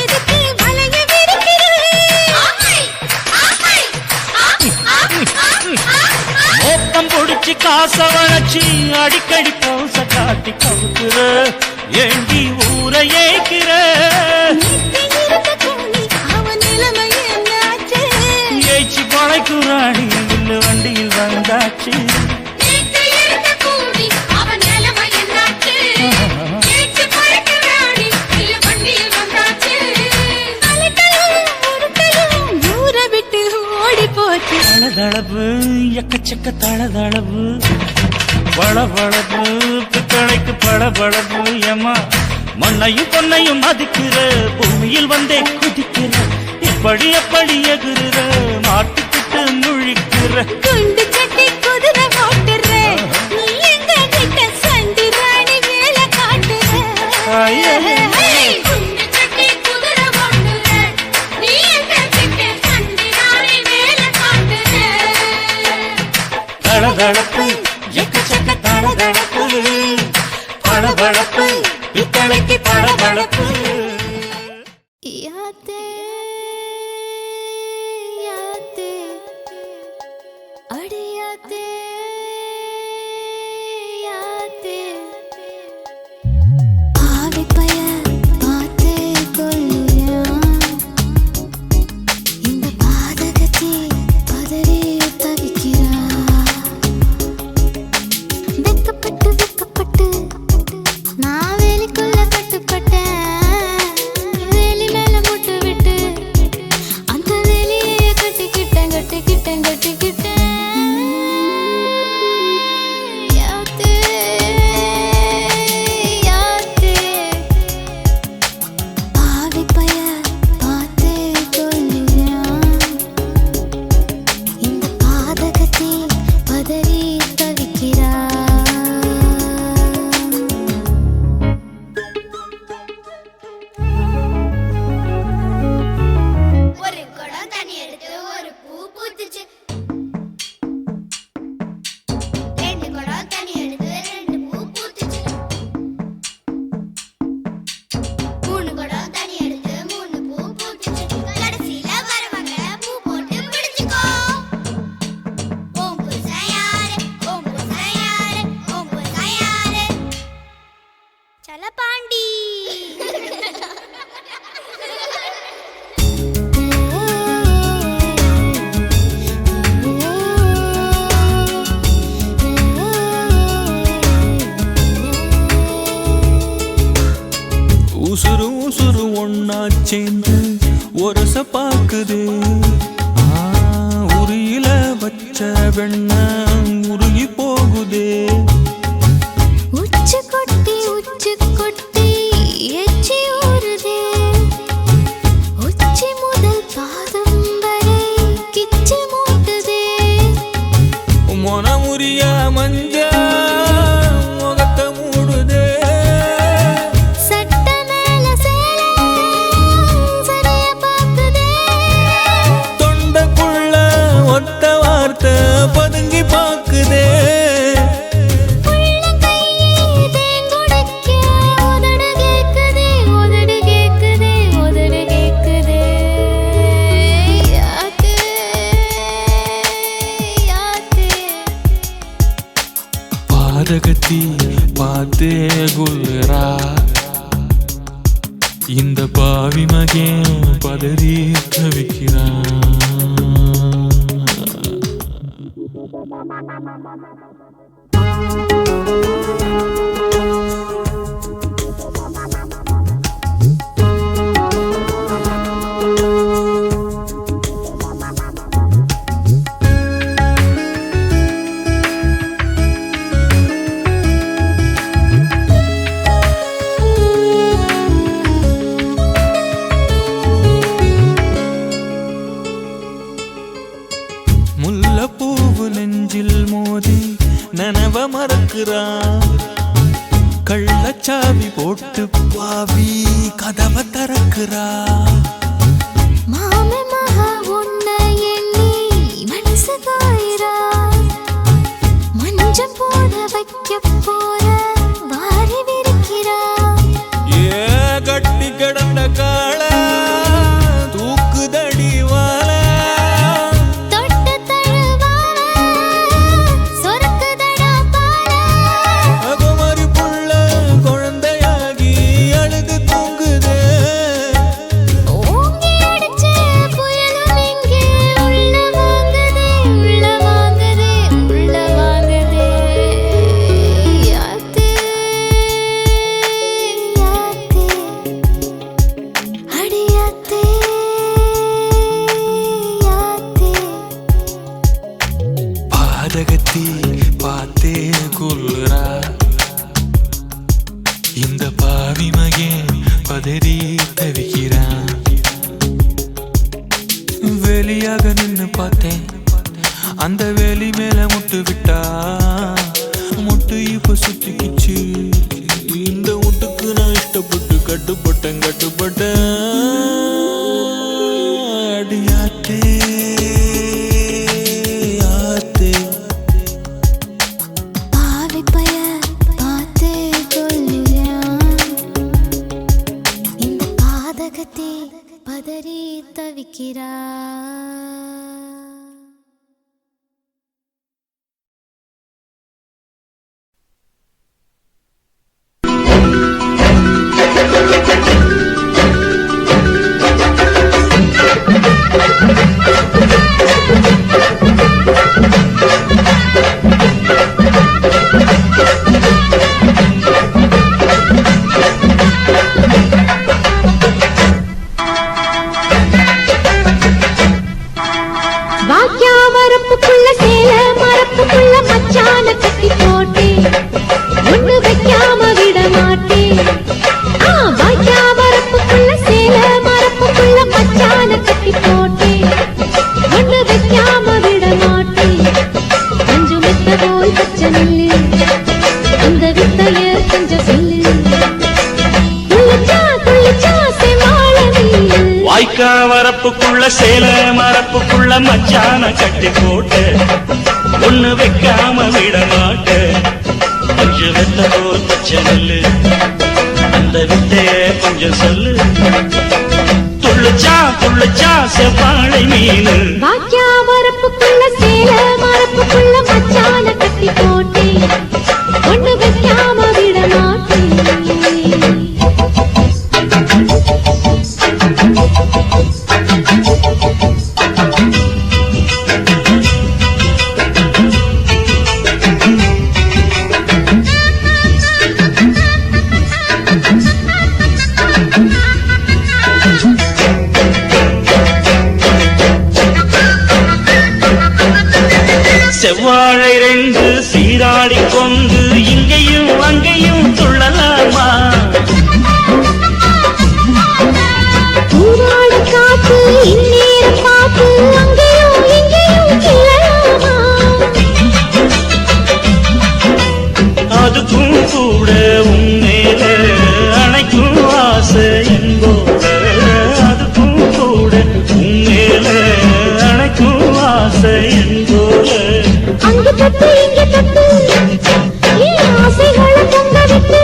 இதுக்கு வளைய விரிக்கிற மோப்பம் பொடிச்சு காச வளைச்சு அடிக்கடி பௌச காட்டி கவுக்குற ஏண்டி ஊரை ஏய்க்கிற இருந்த கூலி அவன் நிலைமை என்னாச்சு ஏய்ச்சி பழைக்குறாடி இல்ல வண்டியில் வந்தாச்சு இருந்த கூலி அவன் நிலைமை என்னாச்சு ஏச்சு பறக்கிறாடி இல்ல வண்டியில் வந்தாச்சு அலட்டலும் உருட்டலும் ஊரை விட்டு ஓடி போச்சு தளதளவு எக்கச்சக்க தளதளவு பளபளப்பு பித்தளைக்கு பளபளப்பு ஏமா மண்ணையும் பொன்னையும் மதிக்கிற பூமியில் வந்தே குதிக்கிற இப்படி எப்படி எகுற மாட்டுக்கிட்டு முழிக்கிற குண்டு கட்டி குதிரை ஓட்டுற நீ எங்க கிட்ட சண்டி ராணி வேலை காட்டுற குண்டு கட்டி குதிரை ஓட்டுற நீ எங்க கிட்ட சண்டி ராணி வேலை காட்டுற தளதளப்பு எக்கச்சக்க தளதளப்பு பளபளப்பு பித்தளைக்கு பளபளப்பு யாத்தே யாத்தே அடியாத்தே யாத்தே ஆவி பய பாத்தே கொல்லுறான் இந்த பாதகத்தை பதறி தவிக்கிறான் வெக்கப்பட்டு நான் வேலிக்குள்ள கட்டுப்பட்டேன் வேலி மேல முட்டு விட்டு அந்த வேலியை கட்டிக்கிட்டேன் யாத்தே யாத்தே பாவி பய பாத்தே கொல்லுறான் இந்த பாதகத்தை பதறி தவிக்கிறான் ஒரு குடம் தண்ணி எடுத்து ஒரு பூ பூத்துச்சு ரெண்டு குடம் தண்ணி எடுத்து ரெண்டு பூ பூத்துச்சு மூணு குடம் தண்ணி எடுத்து மூணு பூ பூத்துச்சு கடைசியில வரவங்க பூ போட்டு பிடிச்சுக்கோ ஓம் புருஷன் யாரு ஓம் புருஷன் யாரு ஓம் புருஷன் யாரு சலபாண்டி உசுறு உசுறு ஒன்னா சேர்ந்து ஒரச பாக்குது உரியில வச்ச வெண்ண உருகி போகுதே உச்சு கொட்டி எச்சி ஊறுதே உச்சி முதல் பாதம் வரை கிச்சு மூட்டுதே மொனமுறிய மஞ்ச முகத்தை மூடுதே சட்ட மேல சேல சரிய பாக்குதே தொண்டைக்குள்ள ஒத்த வார்த்தை பதுங்கி பாக்குதே உள்ள கையை தேங்குடைக்க உதடு கேக்குதே யாத்தே யாத்தே பாதகத்தி பார்த்தே குல்லுறா இந்த பாவி மகன் பதறி தவிக்கிறான் முல்லைப்பூவு நெஞ்சில் மோதி நனவ மறக்கிறான் கள்ளச்சாவி போட்டு பாவி கதவை திறக்கிறா மாமே மகா உன்னை எண்ணி மனசு காயிரா மஞ்சம் போட வைக்க போற வாரி விரிக்கிறா ஏ கட்டி கிடந்த காள தூக்குதடி வாழ தொட்டு தழுவால சொரக்குதடா பால அகுமரி புள்ள குழந்தையாகி அழுது தூங்குதே ஓங்கி அடிச்ச புயலும் இங்கே உள்ள வாங்குதே யாத்தே அடியாத்தே யாத்தே பாதகத்தி பார்த்தே கொல்லுறா இந்த பாவி மகே வேலியாக நின்னு பார்த்தேன் அந்த வேலி மேல முட்டு விட்டா முட்டு இப்ப சுத்திக்கிச்சு இந்த முட்டுக்கு நான் இஷ்டப்பட்டு கட்டுப்பட்டேன் அடியாத்தே ஆத்தே பாவி பய பார்த்தே கொள்ளுறான் இந்த பாதகத்தை பதறி தவிக்கிறா வரப்புக்குள்ள சேல மரப்புக்குள்ள மச்சான கட்டி போட்டு ஒண்ணு வைக்காம விட மாட்ட கொஞ்ச வெத்த போல் பச்சை நெல்லு அந்த வித்தைய கொஞ்சம் சொல்லு துள்ளுச்சா செவ்வாழை மீனு வாக்கியா வரப்புக்குள்ள சேல மரப்புக்குள்ள மச்சான கட்டி போட்டு ஒண்ணு வைக்காம விட மாட்டேன் செவ்வாழை ரெண்டு சீராடி கொண்டு இங்கேயும் அங்கேயும் துள்ளலாமா காத்து இந்நேர பாத்து அங்கேயும் இங்கேயும் கிளலாமா அதுக்கும் கூட உன்மேல அணைக்கும் ஆசை என்போட அதுக்கும் கூட உன்மேல அணைக்கும் ஆசை என்போட அங்கு தட்டு இங்கு தட்டு என் ஆசைகளை பொங்க விட்டு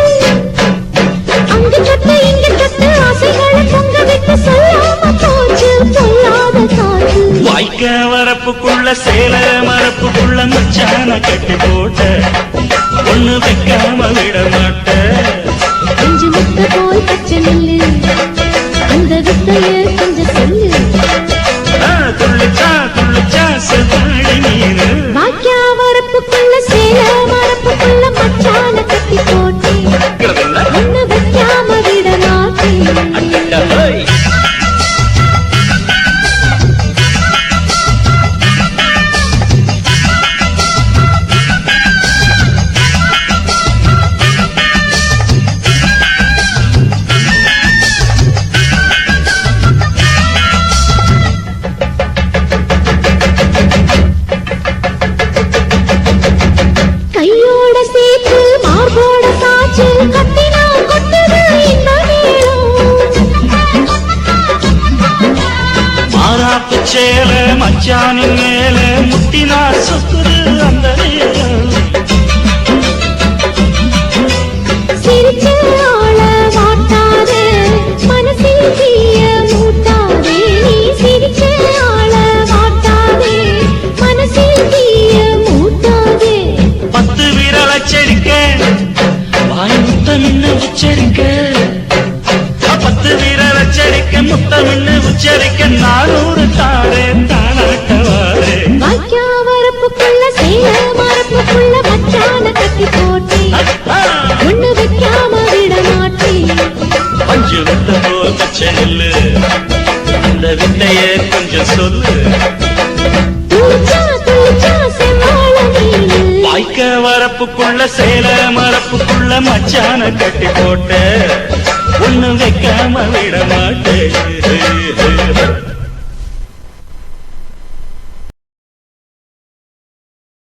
அங்கு தட்டு இங்கு தட்டு ஆசைகளை பொங்க விட்டு சொல்லாம போச்சு சொல்லாத காற்று வாய்க்க வரப்புக்குள்ள சேல மரப்புக்குள்ள மச்சான கட்டி போட்ட ஒண்ணு வைக்காம விட மாட்ட கொஞ்சம் முத்த போல் பச்சை நெல்லு அந்த வித்தைய கொஞ்சம் சொல்லு துள்ளுச்சா செவ்வாழை மீனு வாக்கியா வரப்புக்குள்ள சேல மரப்புக்குள்ள மச்சான கட்டி போட்டு ஒண்ணு வைக்காம விட மாட்டேன் கையோட சேர்த்து மார்போட சாச்சு கட்டினா கொட்டுது இந்த மாறாப்பு சேல மச்சானின் மேல முட்டினா சொத்துது அந்த நேரம் சிரிச்சு ஆள மாட்டாதே மனசில் தீய மூட்டாதே நீ சிரிச்சு ஆள மாட்டாதே மனசில் தீய மூட்டாதே 10 விரல் அச்சரிக்க வாய் முத்தமின்னு உச்சரிக்க 10 விரல் அச்சரிக்க முத்தமின்னு உச்சரிக்க 400 தாரே தானாட்டவாரே வாக்கியா வரப்புக்குள்ள சேல மரப்புக்குள்ள மச்சான கட்டி போட்டு ஒண்ணு வைக்காம விட மாட்டேன் பஞ்சு விட்ட போல் பச்சை நெல்லு அந்த வித்தைய கொஞ்சம் சொல்லு துள்ளுச்சா செவ்வாழை மீனு வாய்க்க வரப்புக்குள்ள சேல மரப்புக்குள்ள மச்சான கட்டி போட்ட ஒண்ணு வைக்காம விட மாட்டேன்